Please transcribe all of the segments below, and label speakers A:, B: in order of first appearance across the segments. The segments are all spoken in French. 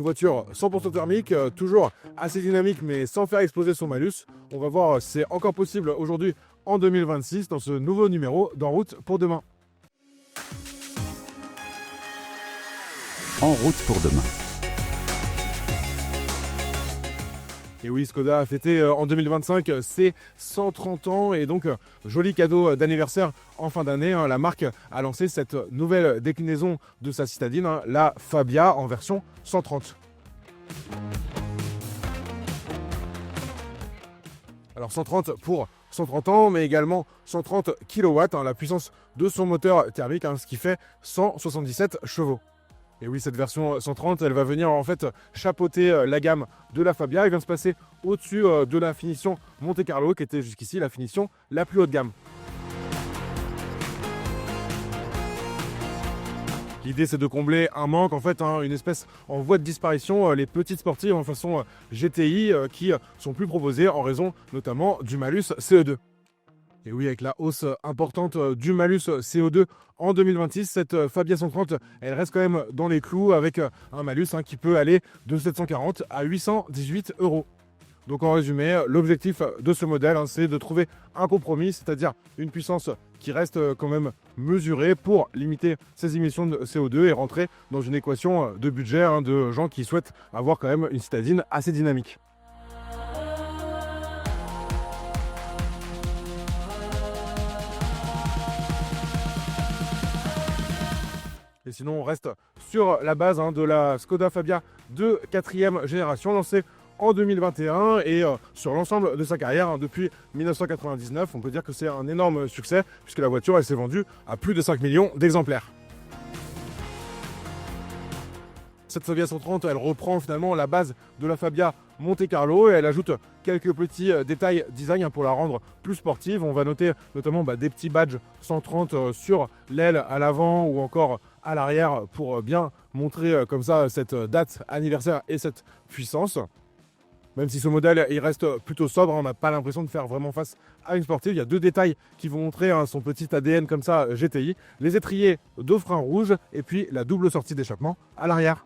A: voiture 100% thermique, toujours assez dynamique mais sans faire exploser son malus. On va voir si c'est encore possible aujourd'hui en 2026 dans ce nouveau numéro d'En route pour demain.
B: En route pour demain.
A: Et oui, Skoda a fêté en 2025 ses 130 ans et donc joli cadeau d'anniversaire en fin d'année. La marque a lancé cette nouvelle déclinaison de sa citadine, la Fabia en version 130. Alors 130 pour 130 ans, mais également 130 kW, la puissance de son moteur thermique, ce qui fait 177 chevaux. Et oui, cette version 130, elle va venir en fait chapeauter la gamme de la Fabia. Elle vient se passer au-dessus de la finition Monte Carlo, qui était jusqu'ici la finition la plus haut de gamme. L'idée, c'est de combler un manque, en fait, une espèce en voie de disparition, les petites sportives en façon GTI qui sont plus proposées en raison notamment du malus CO2. Et oui, avec la hausse importante du malus CO2 en 2026, cette Fabia 130, elle reste quand même dans les clous avec un malus qui peut aller de 740 à 818 €. Donc en résumé, l'objectif de ce modèle, c'est de trouver un compromis, c'est-à-dire une puissance qui reste quand même mesurée pour limiter ses émissions de CO2 et rentrer dans une équation de budget de gens qui souhaitent avoir quand même une citadine assez dynamique. Et sinon, on reste sur la base de la Skoda Fabia de 4e génération, lancée en 2021 et sur l'ensemble de sa carrière depuis 1999. On peut dire que c'est un énorme succès puisque la voiture elle s'est vendue à plus de 5 millions d'exemplaires. Cette Fabia 130, elle reprend finalement la base de la Fabia Monte Carlo et elle ajoute quelques petits détails design pour la rendre plus sportive. On va noter notamment des petits badges 130 sur l'aile à l'avant ou encore à l'arrière pour bien montrer comme ça cette date anniversaire et cette puissance. Même si ce modèle il reste plutôt sobre, on n'a pas l'impression de faire vraiment face à une sportive. Il y a deux détails qui vont montrer son petit ADN comme ça GTI. Les étriers de frein rouge et puis la double sortie d'échappement à l'arrière.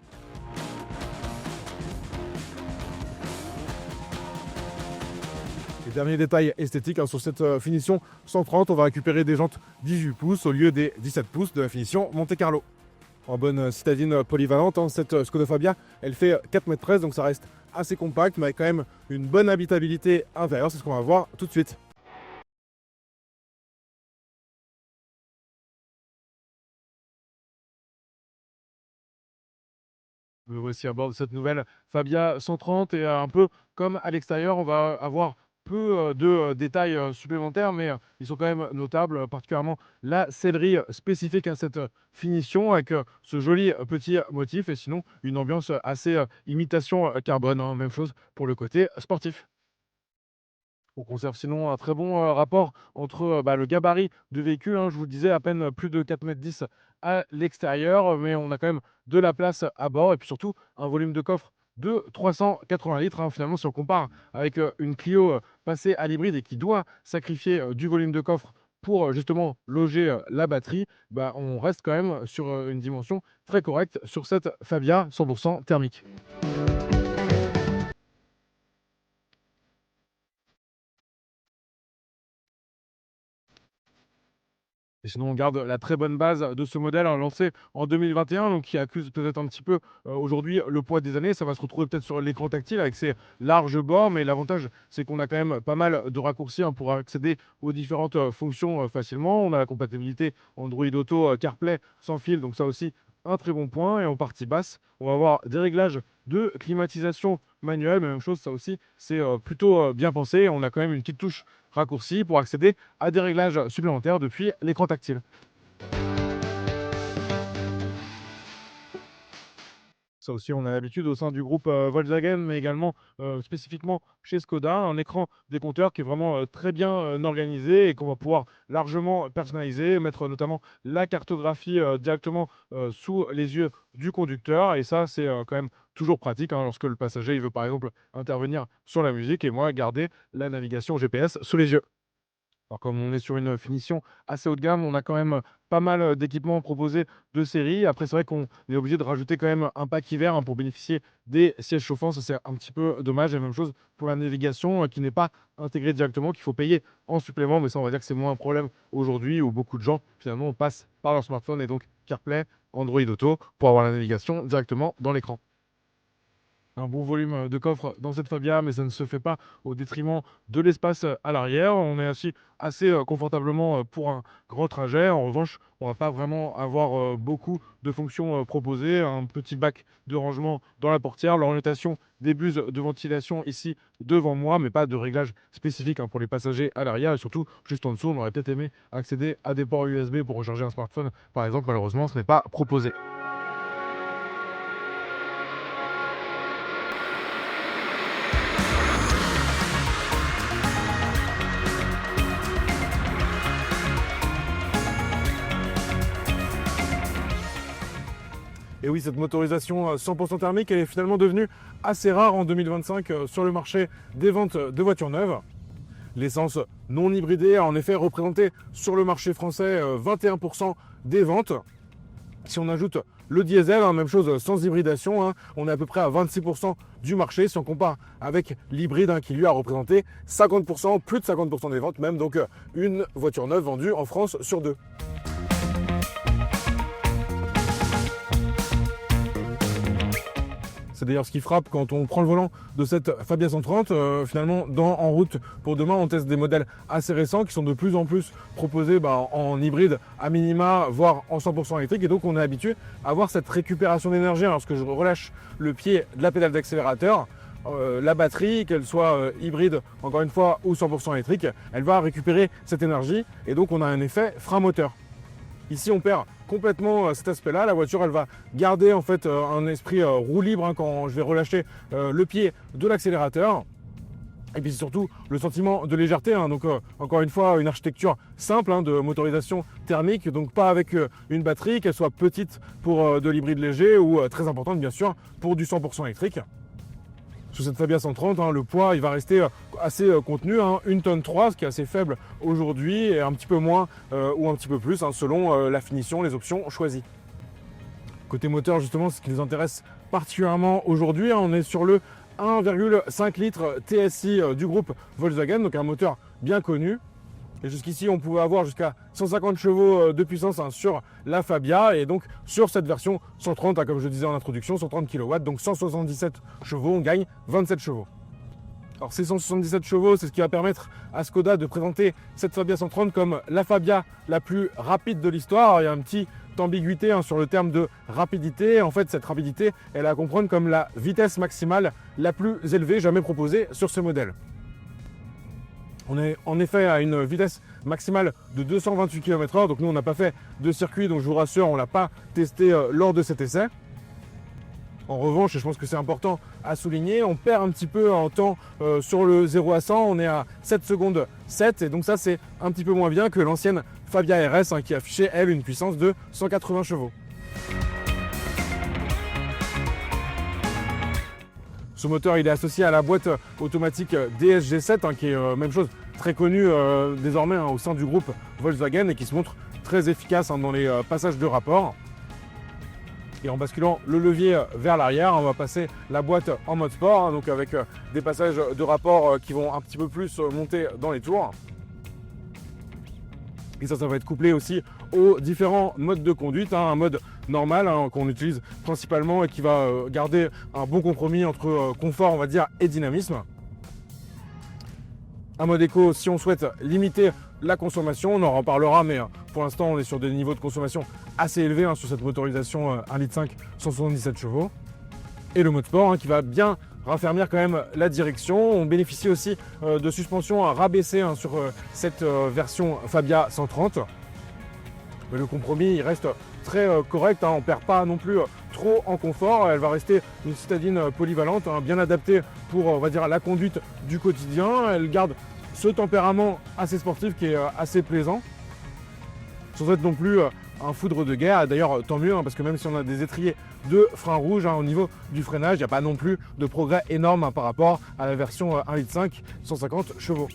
A: Et dernier détail esthétique sur cette finition 130, on va récupérer des jantes 18 pouces au lieu des 17 pouces de la finition Monte Carlo. En bonne citadine polyvalente, cette Skoda Fabia, elle fait 4,13 m, donc ça reste assez compact, mais avec quand même une bonne habitabilité intérieure. C'est ce qu'on va voir tout de suite. Voici à bord de cette nouvelle Fabia 130 et un peu comme à l'extérieur, on va avoir peu de détails supplémentaires, mais ils sont quand même notables, particulièrement la sellerie spécifique à cette finition avec ce joli petit motif et sinon une ambiance assez imitation carbone, même chose pour le côté sportif. On conserve sinon un très bon rapport entre le gabarit du véhicule, je vous le disais, à peine plus de 4,10 m à l'extérieur, mais on a quand même de la place à bord et puis surtout un volume de coffre de 380 litres. Finalement, si on compare avec une Clio passée à l'hybride et qui doit sacrifier du volume de coffre pour justement loger la batterie, on reste quand même sur une dimension très correcte sur cette Fabia 100% thermique. Et sinon, on garde la très bonne base de ce modèle lancé en 2021, donc qui accuse peut-être un petit peu aujourd'hui le poids des années. Ça va se retrouver peut-être sur l'écran tactile avec ses larges bords, mais l'avantage, c'est qu'on a quand même pas mal de raccourcis pour accéder aux différentes fonctions facilement. On a la compatibilité Android Auto, CarPlay sans fil, donc ça aussi, un très bon point. Et en partie basse, on va avoir des réglages de climatisation manuelle, mais même chose, ça aussi, c'est plutôt bien pensé. On a quand même une petite touche raccourci pour accéder à des réglages supplémentaires depuis l'écran tactile. Ça aussi, on a l'habitude au sein du groupe Volkswagen, mais également spécifiquement chez Skoda, un écran décompteur qui est vraiment très bien organisé et qu'on va pouvoir largement personnaliser, mettre notamment la cartographie directement sous les yeux du conducteur. Et ça, c'est quand même toujours pratique lorsque le passager il veut par exemple intervenir sur la musique et moi garder la navigation GPS sous les yeux. Alors comme on est sur une finition assez haut de gamme, on a quand même pas mal d'équipements proposés de série. Après, c'est vrai qu'on est obligé de rajouter quand même un pack hiver pour bénéficier des sièges chauffants. Ça, c'est un petit peu dommage. Et même chose pour la navigation qui n'est pas intégrée directement, qu'il faut payer en supplément. Mais ça, on va dire que c'est moins un problème aujourd'hui où beaucoup de gens finalement passent par leur smartphone et donc CarPlay, Android Auto pour avoir la navigation directement dans l'écran. Un bon volume de coffre dans cette Fabia, mais ça ne se fait pas au détriment de l'espace à l'arrière. On est assis assez confortablement pour un grand trajet. En revanche, on va pas vraiment avoir beaucoup de fonctions proposées. Un petit bac de rangement dans la portière, l'orientation des buses de ventilation ici devant moi, mais pas de réglage spécifique pour les passagers à l'arrière. Et surtout, juste en dessous, on aurait peut-être aimé accéder à des ports USB pour recharger un smartphone. Par exemple, malheureusement, ce n'est pas proposé.
B: Et oui, cette motorisation 100% thermique, elle est finalement devenue assez rare en 2025 sur le marché des ventes de voitures neuves. L'essence non hybridée a en effet représenté sur le marché français 21% des ventes. Si on ajoute le diesel, même chose sans hybridation, on est à peu près à 26% du marché si on compare avec l'hybride qui lui a représenté 50%, plus de 50% des ventes même, donc une voiture neuve vendue en France sur deux. C'est d'ailleurs ce qui frappe quand on prend le volant de cette Fabia 130. Finalement, en route pour demain, on teste des modèles assez récents qui sont de plus en plus proposés en hybride à minima, voire en 100% électrique. Et donc, on est habitué à avoir cette récupération d'énergie. Lorsque je relâche le pied de la pédale d'accélérateur, la batterie, qu'elle soit hybride, encore une fois, ou 100% électrique, elle va récupérer cette énergie. Et donc, on a un effet frein-moteur. Ici, on perd complètement cet aspect-là. La voiture, elle va garder en fait un esprit roue libre quand je vais relâcher le pied de l'accélérateur. Et puis surtout le sentiment de légèreté. Donc encore une fois, une architecture simple de motorisation thermique. Donc pas avec une batterie, qu'elle soit petite pour de l'hybride léger ou très importante bien sûr pour du 100% électrique. Sur cette Fabia 130, le poids il va rester assez contenu, 1,3 tonne, ce qui est assez faible aujourd'hui, et un petit peu moins ou un petit peu plus selon la finition, les options choisies. Côté moteur, justement, ce qui nous intéresse particulièrement aujourd'hui, on est sur le 1,5 litres TSI du groupe Volkswagen, donc un moteur bien connu. Et jusqu'ici, on pouvait avoir jusqu'à 150 chevaux de puissance sur la Fabia. Et donc, sur cette version 130, comme je disais en introduction, 130 kW, donc 177 chevaux, on gagne 27 chevaux. Alors, ces 177 chevaux, c'est ce qui va permettre à Skoda de présenter cette Fabia 130 comme la Fabia la plus rapide de l'histoire. Il y a une petite ambiguïté sur le terme de rapidité. En fait, cette rapidité, elle est à comprendre comme la vitesse maximale la plus élevée jamais proposée sur ce modèle. On est en effet à une vitesse maximale de 228 km/h, donc nous on n'a pas fait de circuit, donc je vous rassure, on ne l'a pas testé lors de cet essai. En revanche, et je pense que c'est important à souligner, on perd un petit peu en temps sur le 0 à 100, on est à 7 secondes 7, et donc ça c'est un petit peu moins bien que l'ancienne Fabia RS qui affichait elle une puissance de 180 chevaux. Ce moteur il est associé à la boîte automatique DSG7 qui est même chose très connue désormais au sein du groupe Volkswagen et qui se montre très efficace dans les passages de rapport. Et en basculant le levier vers l'arrière, on va passer la boîte en mode sport, donc avec des passages de rapport qui vont un petit peu plus monter dans les tours. Et ça va être couplé aussi aux différents modes de conduite, un mode normal qu'on utilise principalement et qui va garder un bon compromis entre confort, on va dire, et dynamisme. Un mode éco si on souhaite limiter la consommation, on en reparlera, mais pour l'instant on est sur des niveaux de consommation assez élevés sur cette motorisation 1,5 litre 177 chevaux. Et le mode sport qui va bien raffermir quand même la direction. On bénéficie aussi de suspension rabaissée sur cette version Fabia 130. Mais le compromis il reste très correct, on ne perd pas non plus trop en confort. Elle va rester une citadine polyvalente, bien adaptée pour on va dire, la conduite du quotidien. Elle garde ce tempérament assez sportif qui est assez plaisant, sans être non plus un foudre de guerre. D'ailleurs tant mieux parce que même si on a des étriers de frein rouge au niveau du freinage, il n'y a pas non plus de progrès énorme par rapport à la version 1,5 litre 150 chevaux.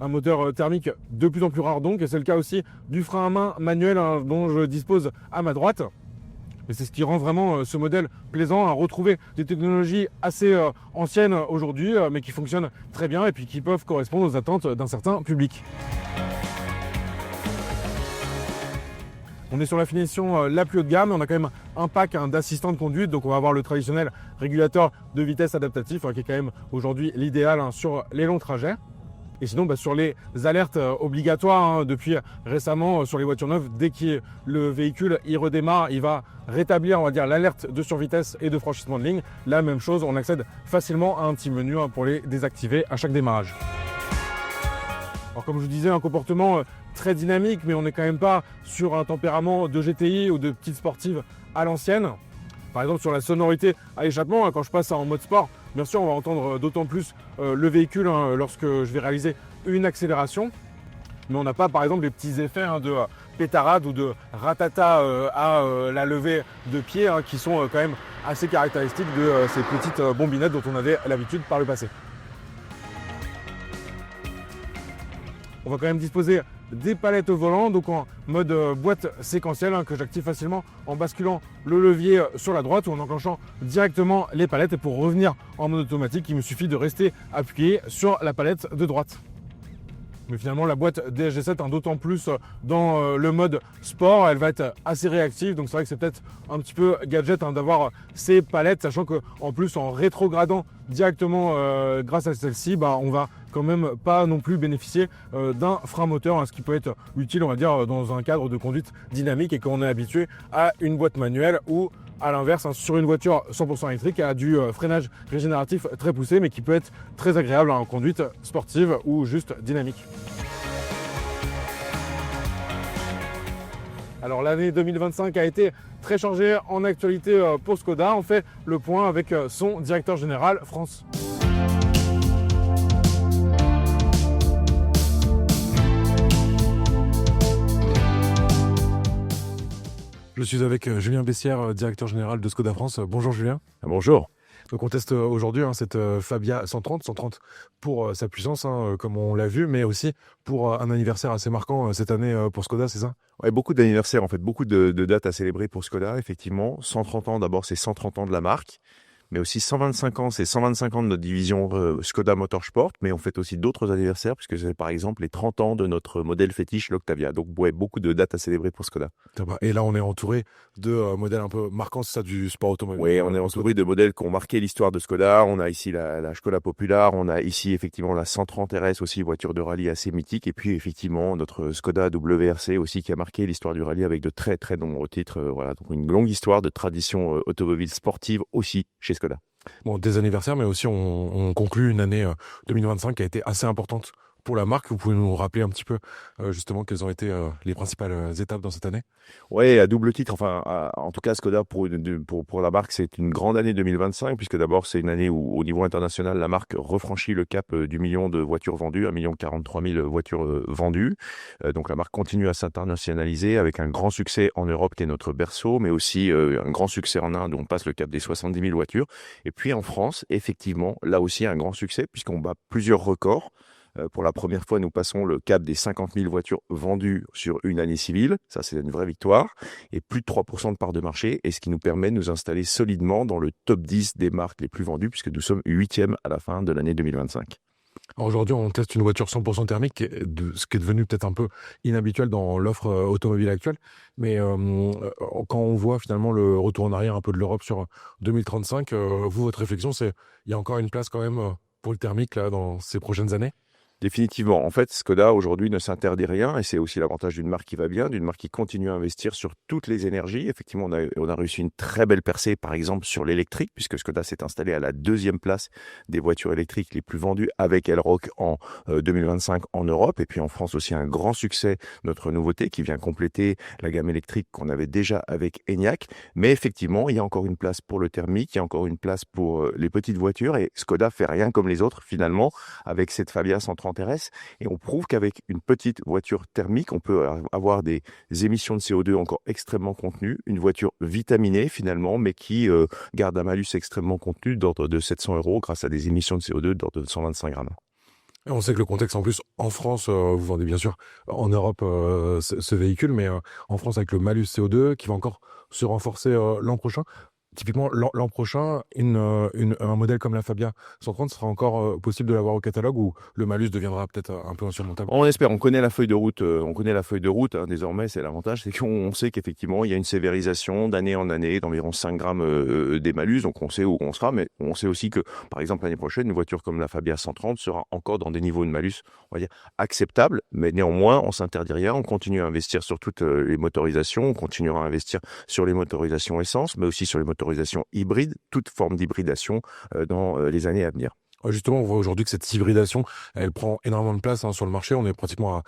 B: un moteur thermique de plus en plus rare donc, et c'est le cas aussi du frein à main manuel dont je dispose à ma droite. Et c'est ce qui rend vraiment ce modèle plaisant, à retrouver des technologies assez anciennes aujourd'hui, mais qui fonctionnent très bien et puis qui peuvent correspondre aux attentes d'un certain public. On est sur la finition la plus haut de gamme, on a quand même un pack d'assistants de conduite, donc on va avoir le traditionnel régulateur de vitesse adaptatif qui est quand même aujourd'hui l'idéal sur les longs trajets. Et sinon, sur les alertes obligatoires depuis récemment sur les voitures neuves, dès que le véhicule il redémarre, il va rétablir, on va dire, l'alerte de survitesse et de franchissement de ligne. La même chose, on accède facilement à un petit menu pour les désactiver à chaque démarrage. Alors comme je vous disais, un comportement très dynamique, mais on n'est quand même pas sur un tempérament de GTI ou de petite sportive à l'ancienne. Par exemple, sur la sonorité à l'échappement, quand je passe en mode sport, bien sûr, on va entendre d'autant plus le véhicule lorsque je vais réaliser une accélération. Mais on n'a pas, par exemple, les petits effets de pétarade ou de ratata à la levée de pied qui sont quand même assez caractéristiques de ces petites bombinettes dont on avait l'habitude par le passé. On va quand même disposer des palettes au volant, donc en mode boîte séquentielle que j'active facilement en basculant le levier sur la droite ou en enclenchant directement les palettes. Et pour revenir en mode automatique, il me suffit de rester appuyé sur la palette de droite. Mais finalement, la boîte DSG7, d'autant plus dans le mode sport, elle va être assez réactive. Donc c'est vrai que c'est peut-être un petit peu gadget d'avoir ces palettes, sachant qu'en plus, en rétrogradant directement grâce à celle-ci, on va quand même pas non plus bénéficier d'un frein moteur, ce qui peut être utile, on va dire, dans un cadre de conduite dynamique et qu'on est habitué à une boîte manuelle ou à l'inverse, sur une voiture 100% électrique, a du freinage régénératif très poussé, mais qui peut être très agréable en conduite sportive ou juste dynamique. Alors l'année 2025 a été très chargée en actualité pour Skoda. On fait le point avec son directeur général France. Je suis avec Julien Bessières, directeur général de Skoda France. Bonjour Julien.
C: Bonjour.
B: Donc on teste aujourd'hui cette Fabia 130 pour sa puissance, comme on l'a vu, mais aussi pour un anniversaire assez marquant cette année pour Skoda, c'est ça?
C: Ouais, beaucoup d'anniversaires, en fait, beaucoup de dates à célébrer pour Skoda, effectivement. 130 ans, d'abord, c'est 130 ans de la marque. Mais aussi 125 ans, c'est 125 ans de notre division Skoda Motorsport, mais on fête aussi d'autres anniversaires, puisque c'est par exemple les 30 ans de notre modèle fétiche, l'Octavia. Donc ouais, beaucoup de dates à célébrer pour Skoda.
B: Et là, on est entouré de modèles un peu marquants, c'est ça, du sport automobile?
C: Oui, on est entouré de modèles qui ont marqué l'histoire de Skoda. On a ici la Škoda Popular, on a ici effectivement la 130 RS aussi, voiture de rallye assez mythique, et puis effectivement notre Škoda WRC aussi qui a marqué l'histoire du rallye avec de très très nombreux titres. Voilà, donc une longue histoire de tradition automobile sportive aussi chez Skoda.
B: Bon, des anniversaires, mais aussi on conclut une année 2025 qui a été assez importante pour la marque. Vous pouvez nous rappeler un petit peu justement quelles ont été les principales étapes dans cette année?
C: Oui, à double titre. Enfin, en tout cas, Skoda pour la marque, c'est une grande année 2025, puisque d'abord c'est une année où au niveau international, la marque refranchit le cap du million de voitures vendues, 1 043 000 voitures vendues. Donc la marque continue à s'internationaliser avec un grand succès en Europe qui est notre berceau, mais aussi un grand succès en Inde où on passe le cap des 70 000 voitures. Et puis en France, effectivement, là aussi un grand succès puisqu'on bat plusieurs records. Pour la première fois, nous passons le cap des 50 000 voitures vendues sur une année civile. Ça, c'est une vraie victoire. Et plus de 3% de part de marché, et ce qui nous permet de nous installer solidement dans le top 10 des marques les plus vendues, puisque nous sommes 8e à la fin de l'année 2025.
B: Aujourd'hui, on teste une voiture 100% thermique, ce qui est devenu peut-être un peu inhabituel dans l'offre automobile actuelle. Mais quand on voit finalement le retour en arrière un peu de l'Europe sur 2035, vous, votre réflexion, c'est il y a encore une place quand même pour le thermique là, dans ces prochaines années?
C: Définitivement. En fait, Skoda aujourd'hui ne s'interdit rien et c'est aussi l'avantage d'une marque qui va bien, d'une marque qui continue à investir sur toutes les énergies. Effectivement, on a réussi une très belle percée, par exemple, sur l'électrique, puisque Skoda s'est installé à la 2e place des voitures électriques les plus vendues avec Elroq en 2025 en Europe. Et puis en France aussi, un grand succès, notre nouveauté qui vient compléter la gamme électrique qu'on avait déjà avec Enyaq. Mais effectivement, il y a encore une place pour le thermique, il y a encore une place pour les petites voitures et Skoda fait rien comme les autres finalement avec cette Fabia 130 RS, et on prouve qu'avec une petite voiture thermique, on peut avoir des émissions de CO2 encore extrêmement contenues, une voiture vitaminée finalement, mais qui garde un malus extrêmement contenu d'ordre de 700 € grâce à des émissions de CO2 d'ordre de 125 grammes.
B: Et on sait que le contexte en plus en France, vous vendez bien sûr en Europe ce véhicule, mais en France avec le malus CO2 qui va encore se renforcer l'an prochain. Typiquement, l'an prochain, un modèle comme la Fabia 130 sera encore possible de l'avoir au catalogue ou le malus deviendra peut-être un peu insurmontable?
C: On espère, on connaît la feuille de route, hein, désormais, c'est l'avantage, c'est qu'on sait qu'effectivement, il y a une sévérisation d'année en année d'environ 5 grammes des malus, donc on sait où on sera, mais on sait aussi que, par exemple, l'année prochaine, une voiture comme la Fabia 130 sera encore dans des niveaux de malus, on va dire, acceptables, mais néanmoins, on s'interdit rien, on continue à investir sur toutes les motorisations, on continuera à investir sur les motorisations essence, mais aussi sur les motorisations hybrides, toute forme d'hybridation dans les années à venir.
B: Justement, on voit aujourd'hui que cette hybridation, elle prend énormément de place sur le marché. On est pratiquement à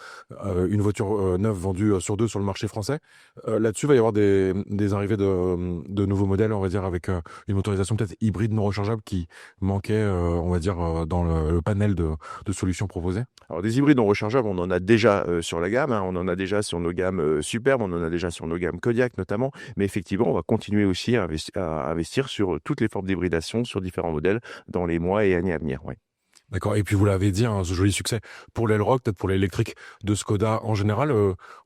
B: une voiture neuve vendue sur 2 sur le marché français. Là-dessus, il va y avoir des arrivées de nouveaux modèles, on va dire, avec une motorisation peut-être hybride non rechargeable qui manquait, on va dire, dans le panel de solutions proposées.
C: Alors des hybrides non rechargeables, on en a déjà sur la gamme, hein, on en a déjà sur nos gammes superbes, on en a déjà sur nos gammes Kodiaq notamment, mais effectivement, on va continuer aussi à investir sur toutes les formes d'hybridation, sur différents modèles dans les mois et années à venir. Ouais.
B: D'accord. Et puis vous l'avez dit, ce joli succès pour l'Elroq, peut-être pour l'électrique de Skoda en général.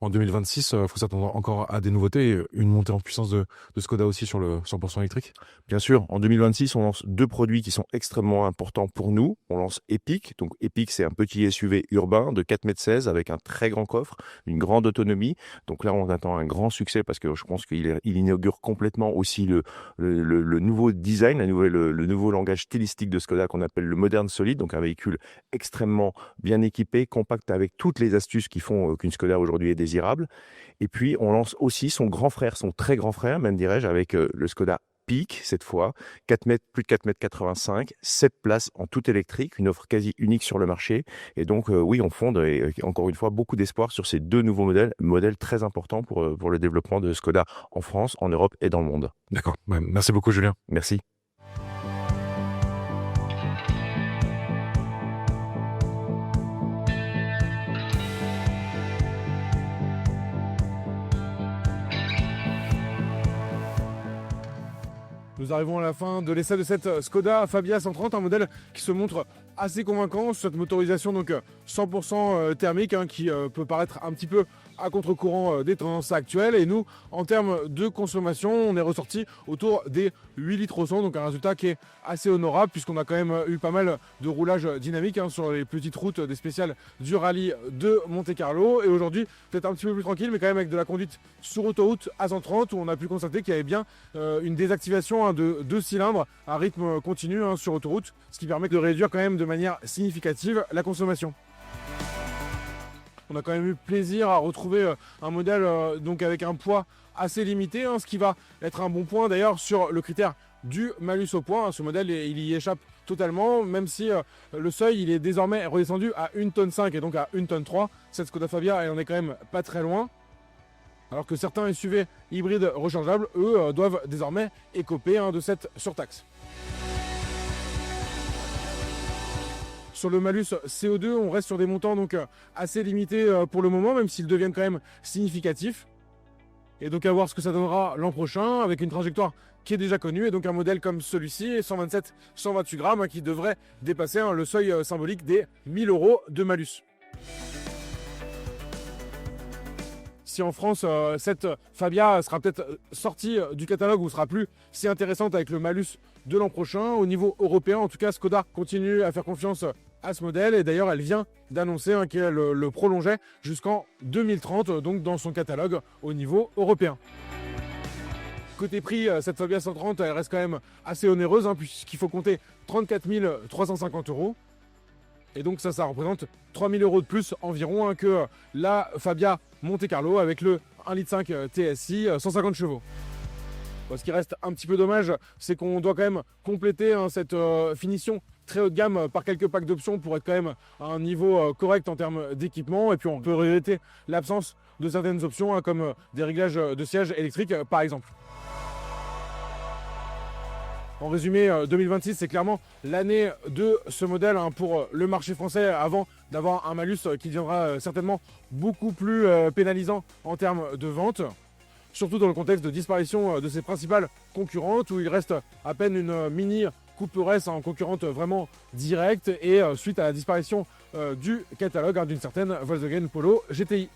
B: En 2026, il faut s'attendre encore à des nouveautés et une montée en puissance de Skoda aussi sur le 100% électrique.
C: Bien sûr, en 2026, on lance 2 produits qui sont extrêmement importants pour nous. On lance Epic. Donc Epic, c'est un petit SUV urbain de 4,16 m avec un très grand coffre, une grande autonomie. Donc là, on attend un grand succès parce que je pense qu'il inaugure complètement aussi le nouveau design, le nouveau langage stylistique de Skoda qu'on appelle le moderne solide. Donc un véhicule extrêmement bien équipé, compact avec toutes les astuces qui font qu'une Skoda aujourd'hui est désirable. Et puis, on lance aussi son grand frère, son très grand frère, même dirais-je, avec le Skoda Peak, cette fois, 4 mètres, plus de 4,85 m, 7 places en tout électrique, une offre quasi unique sur le marché. Et donc, oui, on fonde, encore une fois, beaucoup d'espoir sur ces 2 nouveaux modèles très importants pour le développement de Skoda en France, en Europe et dans le monde.
B: D'accord. Ouais, merci beaucoup, Julien.
C: Merci.
B: Nous arrivons à la fin de l'essai de cette Skoda Fabia 130, un modèle qui se montre assez convaincant sur cette motorisation donc 100% thermique qui peut paraître un petit peu à contre-courant des tendances actuelles. Et nous, en termes de consommation, on est ressorti autour des 8 litres au 100, donc un résultat qui est assez honorable puisqu'on a quand même eu pas mal de roulage dynamique sur les petites routes des spéciales du rallye de Monte-Carlo. Et aujourd'hui, peut-être un petit peu plus tranquille, mais quand même avec de la conduite sur autoroute à 130 où on a pu constater qu'il y avait bien une désactivation de 2 cylindres à rythme continu sur autoroute, ce qui permet de réduire quand même de manière significative la consommation. On a quand même eu plaisir à retrouver un modèle donc avec un poids assez limité, ce qui va être un bon point d'ailleurs sur le critère du malus au poids. Ce modèle, il y échappe totalement, même si le seuil il est désormais redescendu à 1,5 tonne et donc à 1,3 tonne. Cette Skoda Fabia, elle en est quand même pas très loin. Alors que certains SUV hybrides rechargeables, eux, doivent désormais écoper de cette surtaxe. Sur le malus CO2, on reste sur des montants donc assez limités pour le moment, même s'ils deviennent quand même significatifs. Et donc à voir ce que ça donnera l'an prochain, avec une trajectoire qui est déjà connue, et donc un modèle comme celui-ci, 127-128 grammes, qui devrait dépasser le seuil symbolique des 1 000 € de malus. Si en France, cette Fabia sera peut-être sortie du catalogue ou sera plus si intéressante avec le malus de l'an prochain, au niveau européen, en tout cas, Skoda continue à faire confiance à ce modèle. Et d'ailleurs, elle vient d'annoncer qu'elle le prolongeait jusqu'en 2030, donc dans son catalogue au niveau européen. Côté prix, cette Fabia 130, elle reste quand même assez onéreuse, puisqu'il faut compter 34 350 €. Et donc ça représente 3 000 € de plus environ que la Fabia Monte-Carlo avec le 1,5 litre TSI 150 chevaux. Bon, ce qui reste un petit peu dommage, c'est qu'on doit quand même compléter cette finition très haut de gamme par quelques packs d'options pour être quand même à un niveau correct en termes d'équipement. Et puis on peut regretter l'absence de certaines options comme des réglages de sièges électriques par exemple. En résumé, 2026, c'est clairement l'année de ce modèle pour le marché français avant d'avoir un malus qui deviendra certainement beaucoup plus pénalisant en termes de vente. Surtout dans le contexte de disparition de ses principales concurrentes où il reste à peine une mini couperesse en concurrente vraiment directe et suite à la disparition du catalogue d'une certaine Volkswagen Polo GTI.